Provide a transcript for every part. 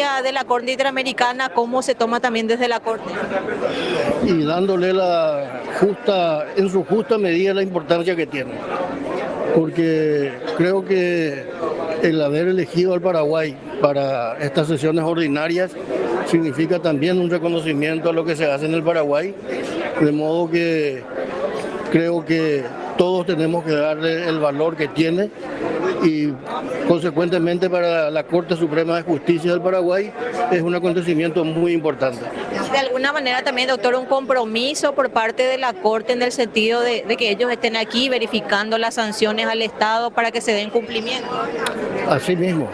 de la Corte Interamericana, ¿cómo se toma también desde la Corte? Y dándole en su justa medida la importancia que tiene. Porque creo que el haber elegido al Paraguay para estas sesiones ordinarias significa también un reconocimiento a lo que se hace en el Paraguay, de modo que creo que todos tenemos que darle el valor que tiene y consecuentemente para la Corte Suprema de Justicia del Paraguay es un acontecimiento muy importante. De alguna manera también, doctor, un compromiso por parte de la Corte en el sentido de que ellos estén aquí verificando las sanciones al Estado para que se den cumplimiento. Así mismo,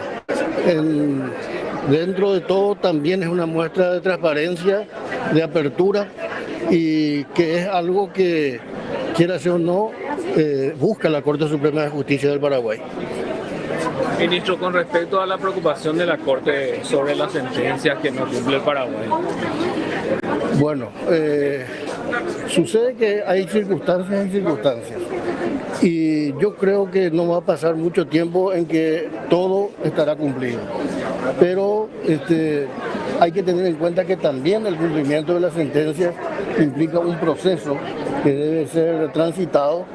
dentro de todo también es una muestra de transparencia, de apertura y que es algo que, quiera ser o no, busca la Corte Suprema de Justicia del Paraguay. Ministro, con respecto a la preocupación de la Corte sobre las sentencias que no cumple el Paraguay. Bueno, sucede que hay circunstancias y circunstancias. Y yo creo que no va a pasar mucho tiempo en que todo estará cumplido. Pero hay que tener en cuenta que también el cumplimiento de las sentencias implica un proceso que debe ser transitado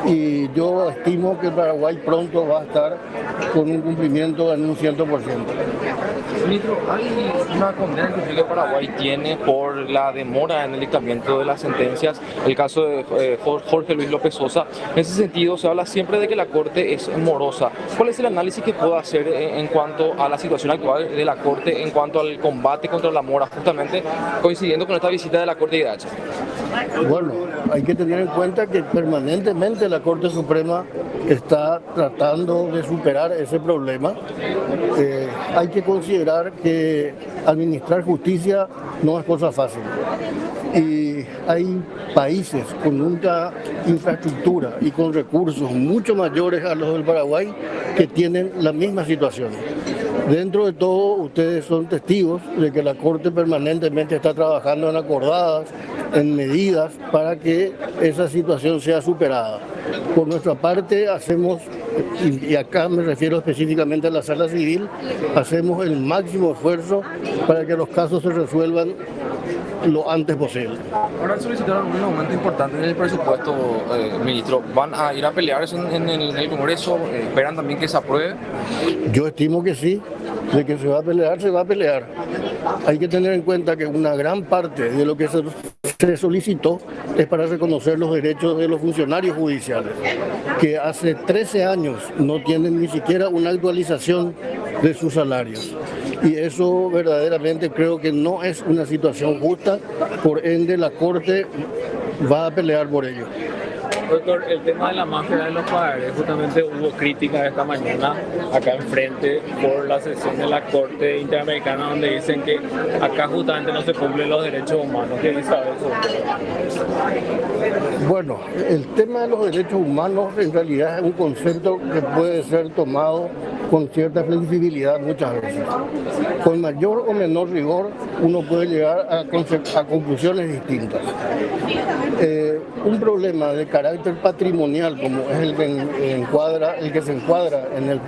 y yo estimo que el Paraguay pronto va a estar con un cumplimiento en un 100%. Ministro, hay una condena que Paraguay tiene por la demora en el dictamiento de las sentencias, el caso de Jorge Luis López Sosa. En ese sentido, se habla siempre de que la Corte es morosa. ¿Cuál es el análisis que puede hacer en cuanto a la situación actual de la Corte, en cuanto al combate contra la mora, justamente coincidiendo con esta visita de la Corte de Irache? Bueno, hay que tener en cuenta que permanentemente la Corte Suprema está tratando de superar ese problema. Hay que considerar que administrar justicia no es cosa fácil. Y hay países con una infraestructura y con recursos mucho mayores a los del Paraguay que tienen la misma situación. Dentro de todo, ustedes son testigos de que la Corte permanentemente está trabajando en acordadas, en medidas para que esa situación sea superada. Por nuestra parte hacemos, y acá me refiero específicamente a la Sala Civil, hacemos el máximo esfuerzo para que los casos se resuelvan lo antes posible. Ahora solicitaron un aumento importante en el presupuesto, ministro. ¿Van a ir a pelear eso en el Congreso? ¿Esperan también que se apruebe? Yo estimo que sí, de que se va a pelear, se va a pelear. Hay que tener en cuenta que una gran parte de lo que se solicitó es para reconocer los derechos de los funcionarios judiciales, que hace 13 años no tienen ni siquiera una actualización de sus salarios. Y eso verdaderamente creo que no es una situación justa, por ende la Corte va a pelear por ello. Doctor, el tema de la mafia de los padres, justamente hubo críticas esta mañana acá enfrente por la sesión de la Corte Interamericana donde dicen que acá justamente no se cumplen los derechos humanos. ¿Qué dice eso? Bueno, el tema de los derechos humanos en realidad es un concepto que puede ser tomado con cierta flexibilidad muchas veces. Con mayor o menor rigor uno puede llegar a conclusiones distintas. Un problema de carácter patrimonial como es el que se encuadra en el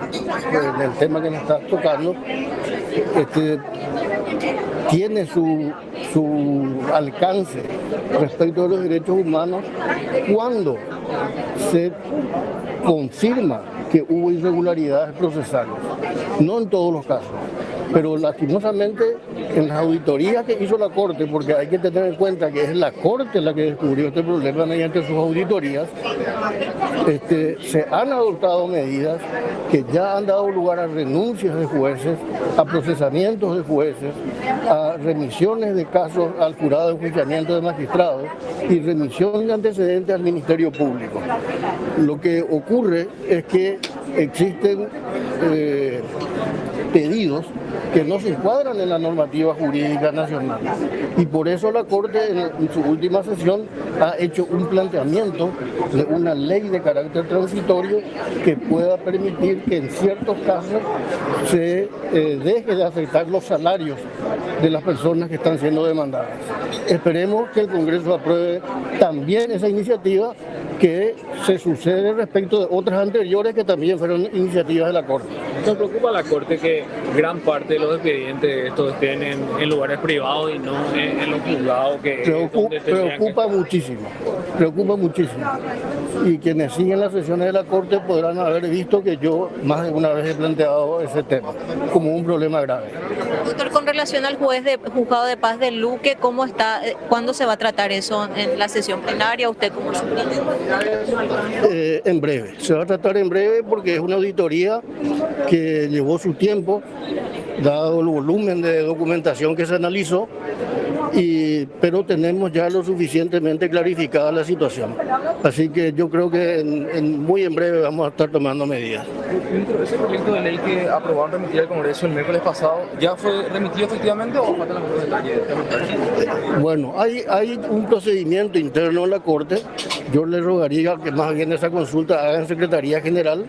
tema que nos está tocando, tiene su alcance respecto a los derechos humanos cuando se confirma que hubo irregularidades procesales, no en todos los casos, pero lastimosamente en las auditorías que hizo la Corte, porque hay que tener en cuenta que es la Corte la que descubrió este problema mediante sus auditorías, se han adoptado medidas que ya han dado lugar a renuncias de jueces, a procesamientos de jueces, a remisiones de casos al jurado de enjuiciamiento de magistrados y remisión de antecedentes al Ministerio Público. Lo que ocurre es que existen pedidos que no se encuadran en la normativa jurídica nacional. Y por eso la Corte en su última sesión ha hecho un planteamiento de una ley de carácter transitorio que pueda permitir que en ciertos casos se deje de afectar los salarios de las personas que están siendo demandadas. Esperemos que el Congreso apruebe también esa iniciativa que se sucede respecto de otras anteriores que también fueron iniciativas de la Corte. Nos preocupa a la Corte que gran parte de los expedientes de estos estén en lugares privados y no en los juzgados que preocupa muchísimo. Y quienes siguen las sesiones de la Corte podrán haber visto que yo más de una vez he planteado ese tema como un problema grave. Doctor, con relación al juzgado de paz de Luque, ¿cómo está? ¿Cuándo se va a tratar eso en la sesión plenaria? ¿Usted como suplente? En breve, se va a tratar en breve porque es una auditoría que llevó su tiempo, dado el volumen de documentación que se analizó, pero tenemos ya lo suficientemente clarificada la situación. Así que yo creo que muy en breve vamos a estar tomando medidas. Ministro, ese proyecto de ley que aprobaron remitir al Congreso el miércoles pasado, ¿ya fue remitido efectivamente o faltan algunos detalles? Bueno, hay un procedimiento interno en la Corte. Yo le rogaría que más bien esa consulta haga en Secretaría General,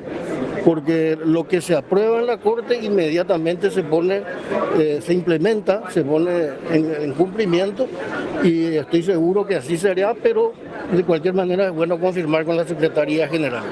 porque lo que se aprueba en la Corte inmediatamente se implementa, se pone en cumplimiento, y estoy seguro que así será, pero de cualquier manera es bueno confirmar con la Secretaría General.